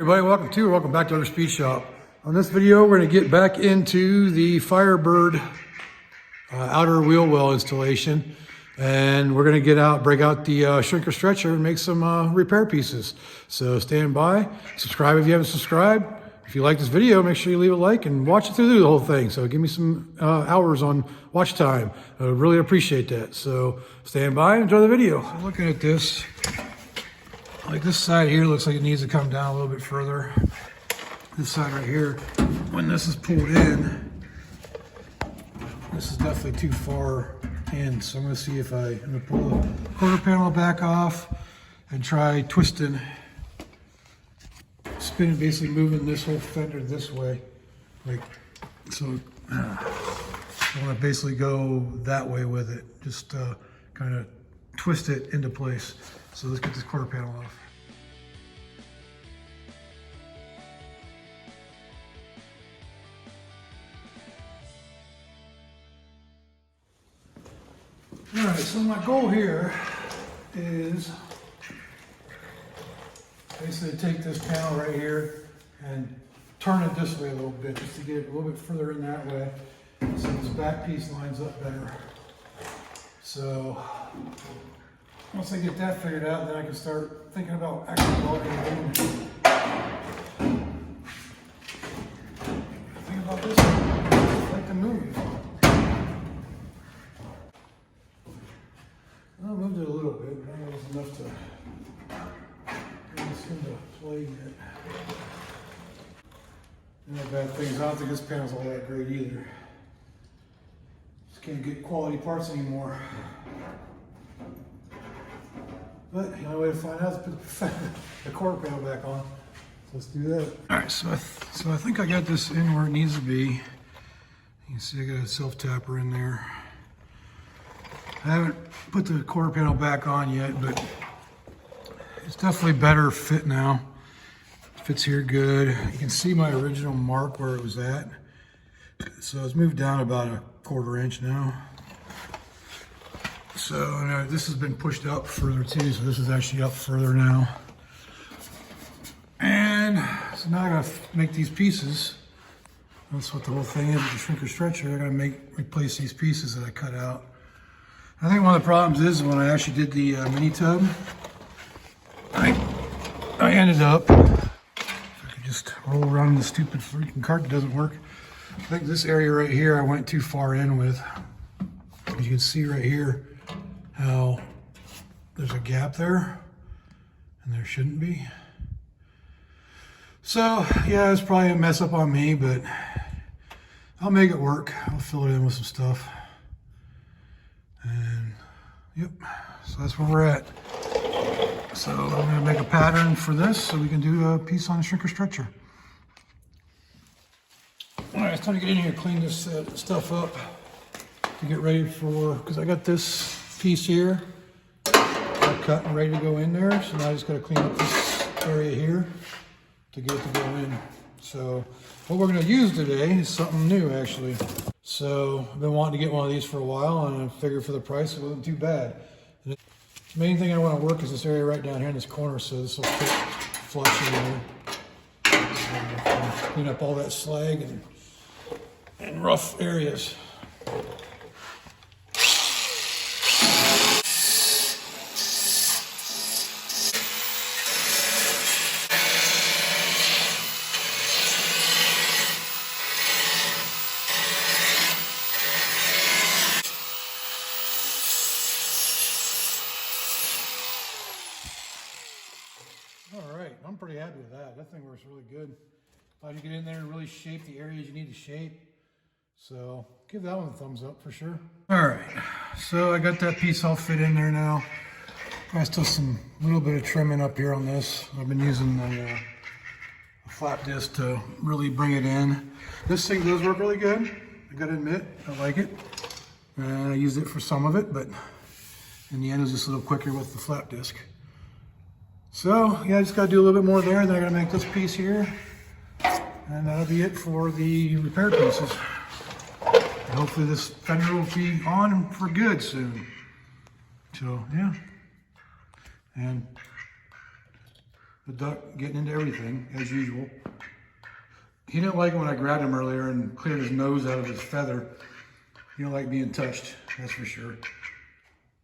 Everybody, welcome back to Other Speed Shop. On this video, we're going to get back into the Firebird outer wheel well installation, and we're going to break out the shrinker stretcher and make some repair pieces. So stand by, subscribe if you haven't subscribed. If you like this video, make sure you leave a like and watch it through the whole thing. So give me some hours on watch time. I really appreciate that. So stand by and enjoy the video. So looking at this. Like this side here looks like it needs to come down a little bit further. This side right here, when this is pulled in, this is definitely too far in. So I'm gonna see if I'm gonna pull the quarter panel back off and try twisting, spinning, basically moving this whole fender this way. Like, so I wanna basically go that way with it. Just kind of twist it into place. So let's get this quarter panel off. All right, so my goal here is basically take this panel right here and turn it this way a little bit, just to get it a little bit further in that way, so this back piece lines up better. So once I get that figured out, then I can start thinking about actually logging it in. Think about this, I like to move. I moved it a little bit, but I don't know if it's enough to get this into play yet. And the bad thing is, I don't think this panel's all that great either. Just can't get quality parts anymore. But the only way to find out is put the quarter panel back on. So let's do that. All right, so I think I got this in where it needs to be. You can see I got a self-tapper in there. I haven't put the quarter panel back on yet, but it's definitely better fit now. Fits here good. You can see my original mark where it was at. So it's moved down about a 1/4 inch now. So this has been pushed up further too, so this is actually up further now. And so now I gotta make these pieces. That's what the whole thing is with the shrinker stretcher. I gotta replace these pieces that I cut out. I think one of the problems is when I actually did the mini tub, I ended up, if I could just roll around the stupid freaking cart that doesn't work. I think this area right here I went too far in with. As you can see right here, how there's a gap there, and there shouldn't be. So yeah, it's probably a mess up on me, but I'll make it work. I'll fill it in with some stuff. And yep, so that's where we're at. So I'm gonna make a pattern for this so we can do a piece on the shrinker stretcher. All right, it's time to get in here, clean this stuff up to get ready for, because I got this piece here all cut and ready to go in there. So now I just gotta clean up this area here to get it to go in. So what we're gonna use today is something new actually. So I've been wanting to get one of these for a while, and I figured for the price it wasn't too bad. And the main thing I want to work is this area right down here in this corner, so this will fit flush in there. So clean up all that slag and rough areas. All right, I'm pretty happy with that. That thing works really good. Glad you get in there and really shape the areas you need to shape. So give that one a thumbs up for sure. All right, so I got that piece all fit in there now. I still some little bit of trimming up here on this. I've been using the flat disc to really bring it in. This thing does work really good. I gotta admit, I like it. I used it for some of it, but in the end it was just a little quicker with the flat disc. So yeah, I just gotta do a little bit more there, then I gotta make this piece here, and that'll be it for the repair pieces. And hopefully this fender will be on for good soon. So yeah, and the duck getting into everything, as usual. He didn't like it when I grabbed him earlier and cleared his nose out of his feather. He don't like being touched, that's for sure.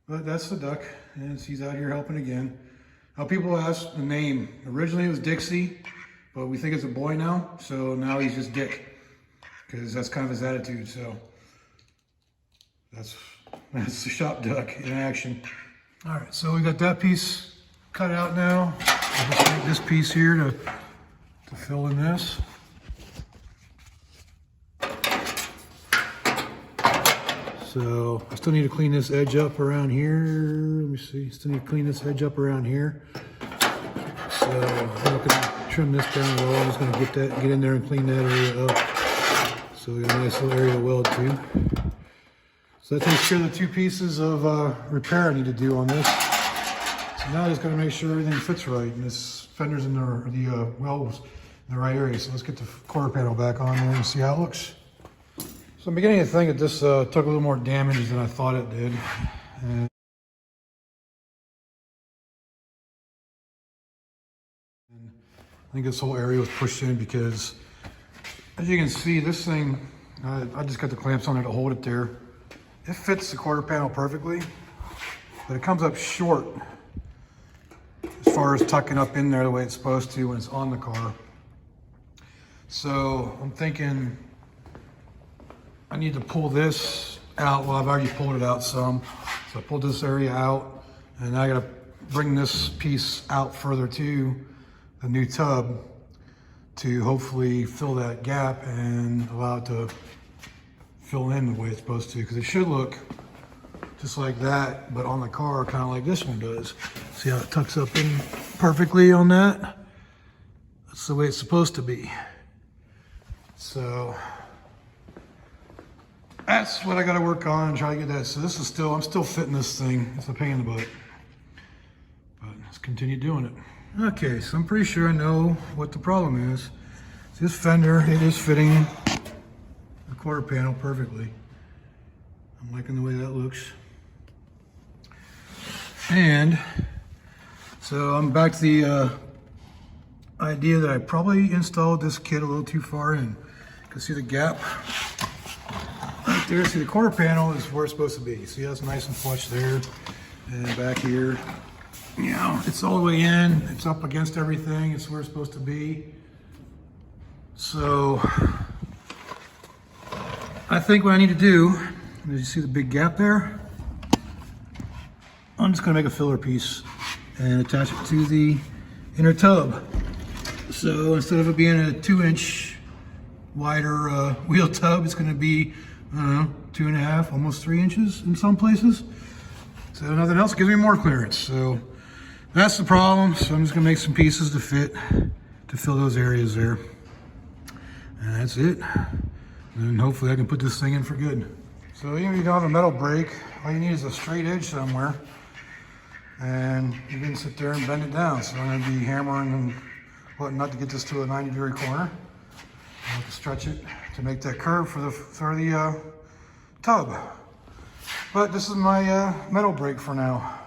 But that's the duck, and he's out here helping again. Now people ask the name. Originally it was Dixie, but we think it's a boy now, so now he's just Dick, because that's kind of his attitude. So that's the shop duck in action. All right, so we got that piece cut out now. I'll just make this piece here to fill in this. So I still need to clean this edge up around here. Let me see, still need to clean this edge up around here. So I'm not gonna trim this down at all. I'm just gonna get in there and clean that area up. So we got a nice little area to weld to. So that takes care of the two pieces of repair I need to do on this. So now I just gotta make sure everything fits right and this fender's in the welds in the right area. So let's get the quarter panel back on there and see how it looks. So I'm beginning to think that this took a little more damage than I thought it did. And I think this whole area was pushed in because, as you can see, this thing, I just got the clamps on it to hold it there. It fits the quarter panel perfectly, but it comes up short as far as tucking up in there the way it's supposed to when it's on the car. So I'm thinking I need to pull this out. Well, I've already pulled it out some. So I pulled this area out, and I gotta bring this piece out further to the new tub to hopefully fill that gap and allow it to fill in the way it's supposed to, because it should look just like that, but on the car, kind of like this one does. See how it tucks up in perfectly on that? That's the way it's supposed to be. So that's what I got to work on and try to get that. So this is still, I'm still fitting this thing. It's a pain in the butt, but let's continue doing it. Okay, so I'm pretty sure I know what the problem is. This fender, it is fitting the quarter panel perfectly. I'm liking the way that looks. And so I'm back to the idea that I probably installed this kit a little too far in. You can see the gap right there. See, the quarter panel is where it's supposed to be. See how it's nice and flush there, and back here, you know, it's all the way in. It's up against everything. It's where it's supposed to be. So I think what I need to do, as you see the big gap there, I'm just gonna make a filler piece and attach it to the inner tub. So instead of it being a 2-inch wider wheel tub, it's gonna be, I don't know, 2.5, almost 3 inches in some places. So nothing else gives me more clearance. So that's the problem. So I'm just gonna make some pieces to fit, to fill those areas there. And that's it. And hopefully I can put this thing in for good. So even if you don't have a metal brake, all you need is a straight edge somewhere. And you can sit there and bend it down. So I'm gonna be hammering and whatnot to get this to a 90-degree corner. I have to stretch it to make that curve for the tub. But this is my metal brake for now.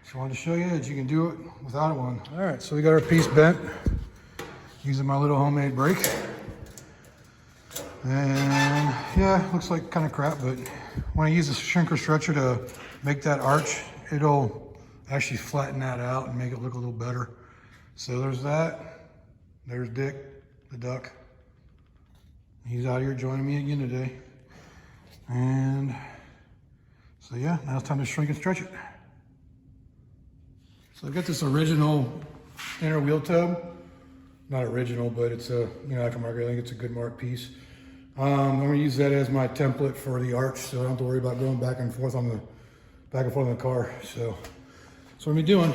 Just wanted to show you that you can do it without one. All right, so we got our piece bent using my little homemade brake. And yeah, looks like kind of crap, but when I use a shrinker stretcher to make that arch, it'll actually flatten that out and make it look a little better. So there's that. There's Dick, the duck. He's out here joining me again today. And so yeah, now it's time to shrink and stretch it. So I've got this original inner wheel tub. Not original, but it's a, you know, aftermarket. I think it's a good mark piece. I'm gonna use that as my template for the arch, so I don't have to worry about going back and forth on the car. So that's what I'm gonna be doing.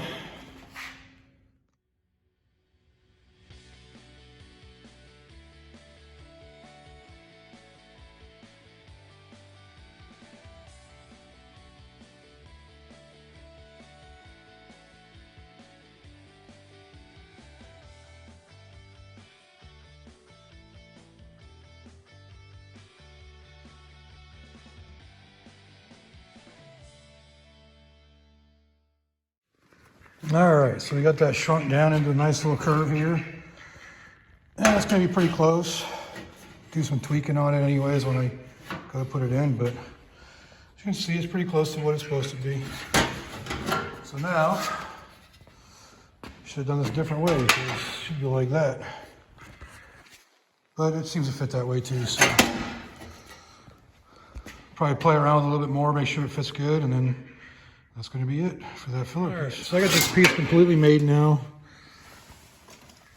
All right, so we got that shrunk down into a nice little curve here. And it's gonna be pretty close. Do some tweaking on it anyways when I go to put it in, but as you can see, it's pretty close to what it's supposed to be. So now, should have done this a different way, so it should go like that. But it seems to fit that way too, so. Probably play around a little bit more, make sure it fits good, and then that's gonna be it for that filler piece. So I got this piece completely made now.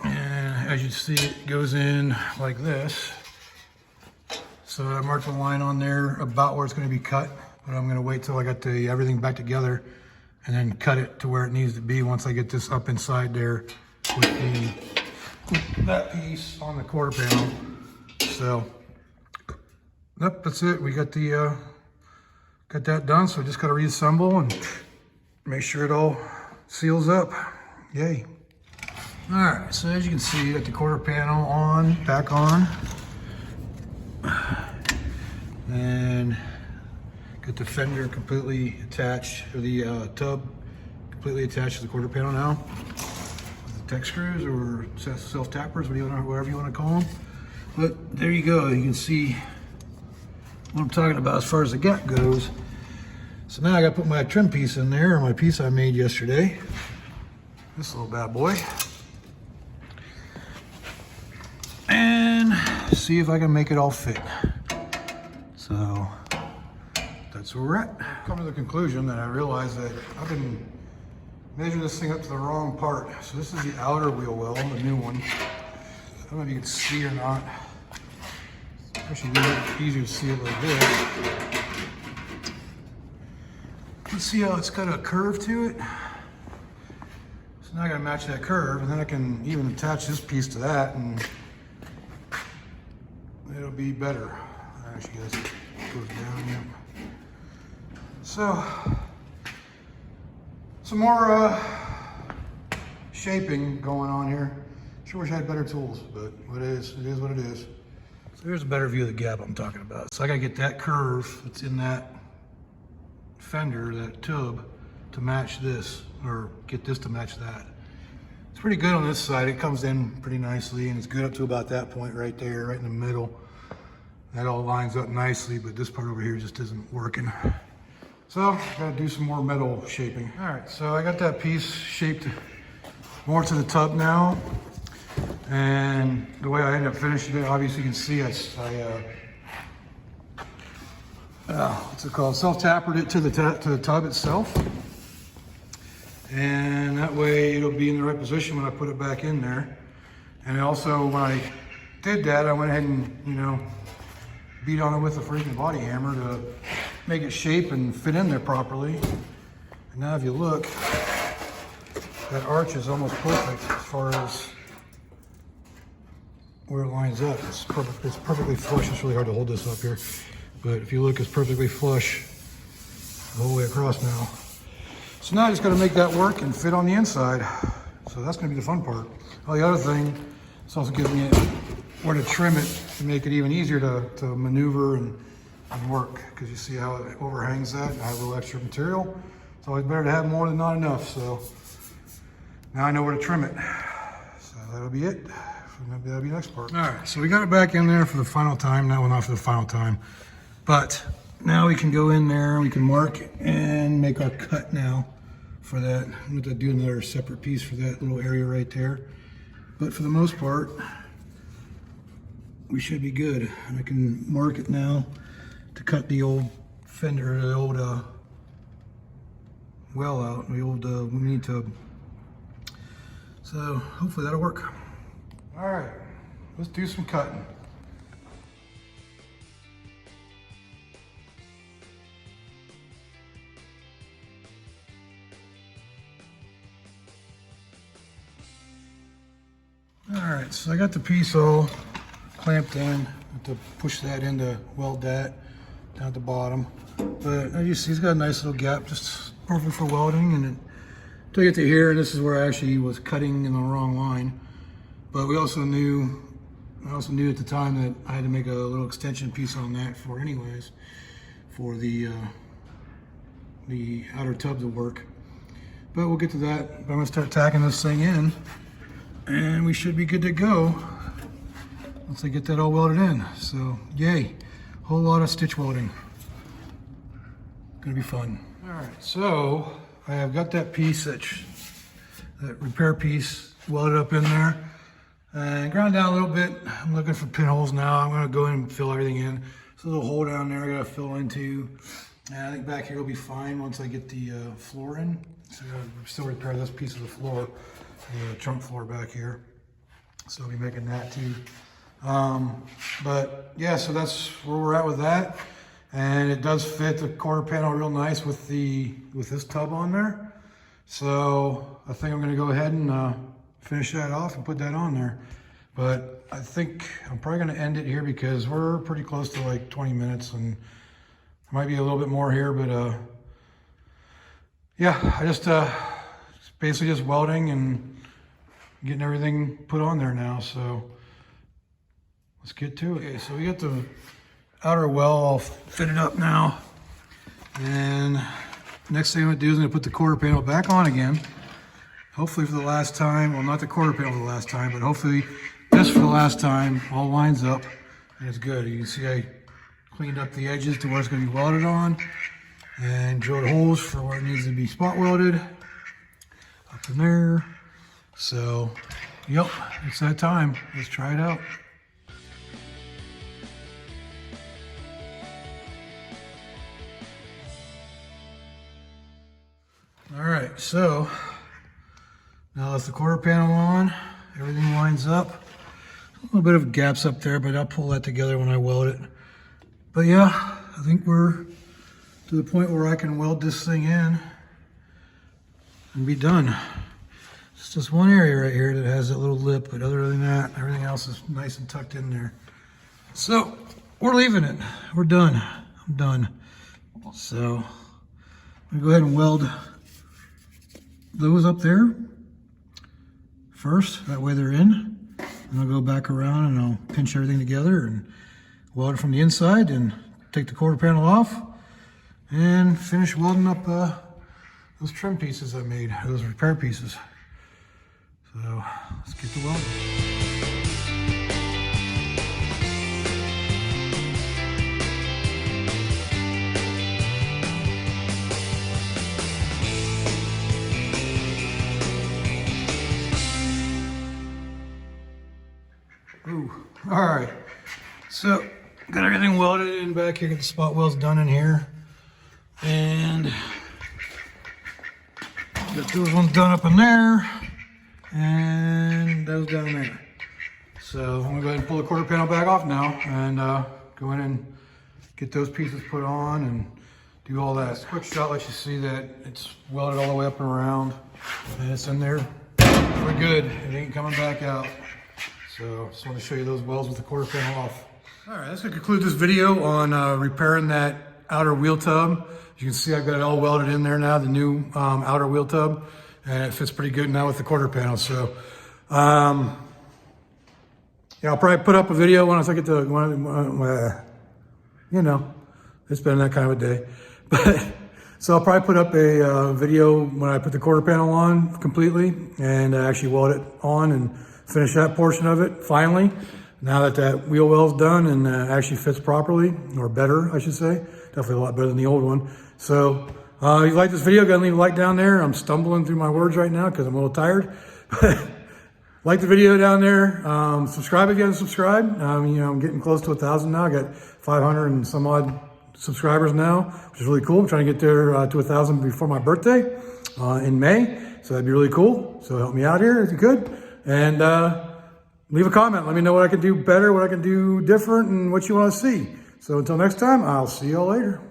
And as you see, it goes in like this. So I marked a line on there about where it's gonna be cut, but I'm gonna wait till I got everything back together and then cut it to where it needs to be once I get this up inside there with that piece on the quarter panel. So, yep, that's it. We got got that done. So I just gotta reassemble and make sure it all seals up. Yay. All right, so as you can see, you got the quarter panel back on. And got the fender completely attached, or the tub completely attached to the quarter panel now. With the tech screws or self-tappers, whatever you want to call them. But there you go, you can see what I'm talking about as far as the gap goes. So now I got to put my trim piece in there, or my piece I made yesterday. This little bad boy. And see if I can make it all fit. So that's where we're at. I've come to the conclusion that I realized that I've been measuring this thing up to the wrong part. So this is the outer wheel well, the new one. I don't know if you can see or not. Actually, it's easier to see it like this. Let's see how it's got a curve to it. So now I gotta match that curve, and then I can even attach this piece to that, and it'll be better. Actually, it goes down, yep. So, some more shaping going on here. Sure wish I had better tools, but it is what it is. So here's a better view of the gap I'm talking about. So I gotta get that curve that's in that fender, that tub, to match this, or get this to match that. It's pretty good on this side. It comes in pretty nicely, and it's good up to about that point right there, right in the middle. That all lines up nicely, but this part over here just isn't working. So, gotta do some more metal shaping. All right, so I got that piece shaped more to the tub now. And the way I ended up finishing it, obviously you can see what's it called? Self-tappered it to the tub itself. And that way it'll be in the right position when I put it back in there. And also when I did that, I went ahead and, beat on it with a freaking body hammer to make it shape and fit in there properly. And now if you look, that arch is almost perfect as far as where it lines up. It's perfectly flush. It's really hard to hold this up here. But if you look, it's perfectly flush the whole way across now. So now I just gotta make that work and fit on the inside. So that's gonna be the fun part. Oh, the other thing, it's also giving me where to trim it to make it even easier to maneuver and work, because you see how it overhangs that. I have a little extra material. It's always better to have more than not enough. So now I know where to trim it. So that'll be it. That'll be the next part. All right, so we got it back in there for the final time. Well, not for the final time, but now we can go in there, we can mark and make our cut now for that. I'm going to do another separate piece for that little area right there. But for the most part, we should be good. And I can mark it now to cut the old fender, the old well out, the old mini tub. So hopefully that'll work. All right, let's do some cutting. All right, so I got the piece all clamped in. I have to push that in to weld that down at the bottom. But as you see, it's got a nice little gap, just perfect for welding. And until you get to here, and this is where I actually was cutting in the wrong line. But I also knew at the time that I had to make a little extension piece on that for the outer tub to work. but we'll get to that. But I'm gonna start tacking this thing in, and we should be good to go once I get that all welded in. So yay, whole lot of stitch welding. Gonna be fun. All right, so I have got that piece, that repair piece welded up in there and ground down a little bit. I'm looking for pinholes now. I'm gonna go in and fill everything in. There's a little hole down there I gotta fill into. And I think back here will be fine once I get the floor in. So I gotta still repair this piece of the floor, the trunk floor back here. So I'll be making that too. But yeah, so that's where we're at with that. And it does fit the quarter panel real nice with this tub on there. So I think I'm gonna go ahead and finish that off and put that on there. But I think I'm probably gonna end it here because we're pretty close to like 20 minutes and there might be a little bit more here, but yeah, I just basically just welding and getting everything put on there now. So let's get to it. Okay, so we got the outer well all fitted up now. And next thing I'm gonna do is I'm gonna put the quarter panel back on again. Hopefully for the last time, well, not the quarter panel for the last time, but hopefully this for the last time, all lines up and it's good. You can see I cleaned up the edges to where it's gonna be welded on and drilled holes for where it needs to be spot welded up in there. So, yep, it's that time. Let's try it out. All right, so now that's the quarter panel on. Everything lines up. A little bit of gaps up there, but I'll pull that together when I weld it. But yeah, I think we're to the point where I can weld this thing in and be done. It's just one area right here that has that little lip, but other than that, everything else is nice and tucked in there. So we're leaving it. We're done. I'm done. So I'm gonna go ahead and weld those up there first. That way they're in. And I'll go back around and I'll pinch everything together and weld it from the inside and take the quarter panel off and finish welding up those trim pieces I made, those repair pieces. So let's get to welding. Ooh, all right. So got everything welded in back here, get the spot welds done in here. And got those ones done up in there. And those down there. So I'm gonna go ahead and pull the quarter panel back off now and go in and get those pieces put on and do all that. This quick shot lets you see that it's welded all the way up and around and it's in there for good. It ain't coming back out. So just want to show you those welds with the quarter panel off. All right, that's gonna conclude this video on repairing that outer wheel tub. As you can see, I've got it all welded in there now, the new outer wheel tub, and it fits pretty good now with the quarter panel. So, yeah, I'll probably put up a video once I get to, you know, it's been that kind of a day. But so I'll probably put up a video when I put the quarter panel on completely and actually weld it on and finish that portion of it finally. Now that that wheel well's done and actually fits properly, or better, I should say. Definitely a lot better than the old one. So, if you like this video, go ahead and leave a like down there. I'm stumbling through my words right now because I'm a little tired. Like the video down there. Subscribe if you haven't subscribed. You know, I'm getting close to 1,000 now. I got 500 and some odd subscribers now, which is really cool. I'm trying to get there to 1,000 before my birthday in May. So that'd be really cool. So help me out here if you could. And leave a comment. Let me know what I can do better, what I can do different, and what you want to see. So until next time, I'll see y'all later.